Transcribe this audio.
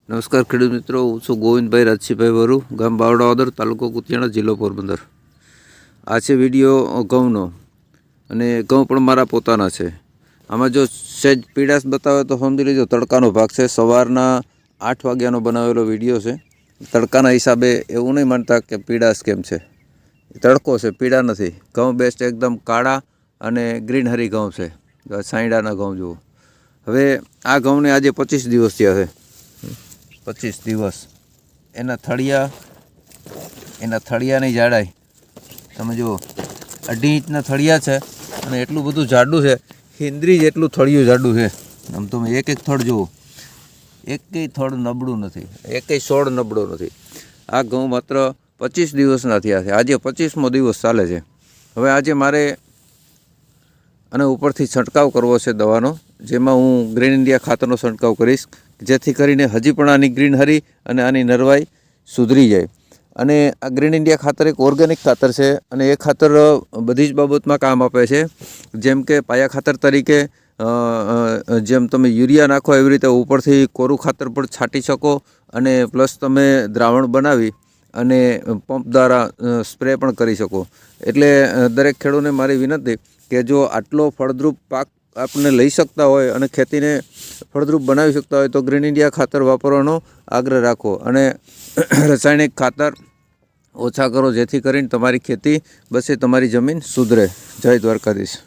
નમસ્કાર ખેડૂત મિત્રો, હું છું ગોવિંદભાઈ રાજસીભાઈ વરુ, ગામ બાવડાવદર, તાલુકો કુતિયાણા, જિલ્લો પોરબંદર. આ છે વિડીયો ઘઉંનો, અને ઘઉં પણ મારા પોતાના છે. આમાં જો સહેજ પીડાશ બતાવે તો સમજી લેજો તડકાનો ભાગ છે. સવારના 8 વાગ્યાનો બનાવેલો વિડીયો છે. તડકાના હિસાબે એવું નહીં માનતા કે પીડાશ કેમ છે, તડકો છે, પીડા નથી. ઘઉં બેસ્ટ એકદમ કાળા અને ગ્રીનહરી ઘઉં છે, સાંયડાના ઘઉં જુઓ. હવે આ ઘઉંને આજે 25 દિવસ થયા છે. 25 દિવસ. એના થળિયાની જાડાઈ તમે જુઓ, 2.5 ઇંચના થળિયા છે, અને એટલું બધું જાડું છે, હિન્દ્રી જેટલું થળિયું જાડું છે. આમ તમે એક થડ જુઓ, એકેય થડ નબળું નથી, એકેય છોડ નબળો નથી. આ ઘઉં માત્ર 25 દિવસના થયા છે. આજે 25મો દિવસ ચાલે છે. હવે આજે મારે અને ઉપરથી છંટકાવ કરવો છે દવાનો, જેમાં હું ગ્રીન ઇન્ડિયા ખાતરનો છંટકાવ કરીશ, જેથી કરીને હજી પણ આની ગ્રીનહરી અને આની નરવાઈ સુધરી જાય. અને આ ગ્રીન ઇન્ડિયા ખાતર એક ઓર્ગેનિક ખાતર છે, અને એ ખાતર બધી જ બાબતમાં કામ આપે છે. જેમ કે પાયા ખાતર તરીકે જેમ તમે યુરિયા નાખો એવી રીતે ઉપરથી કોરું ખાતર પણ છાંટી શકો, અને પ્લસ તમે દ્રાવણ બનાવી અને પંપ દ્વારા સ્પ્રે પણ કરી શકો. એટલે દરેક ખેડૂતને મારી વિનંતી કે જો આટલો ફળદ્રુપ પાક આપને લઈ શકતા હોય અને ખેતીને ફળદ્રુપ બનાવી શકતા હોય તો ગ્રીન ઇન્ડિયા ખાતર વાપરવાનો આગ્રહ રાખો, અને રાસાયણિક ખાતર ઓછા કરો, જેથી કરીને તમારી ખેતી બસે, તમારી જમીન સુધરે. જય દ્વારકાધીશ.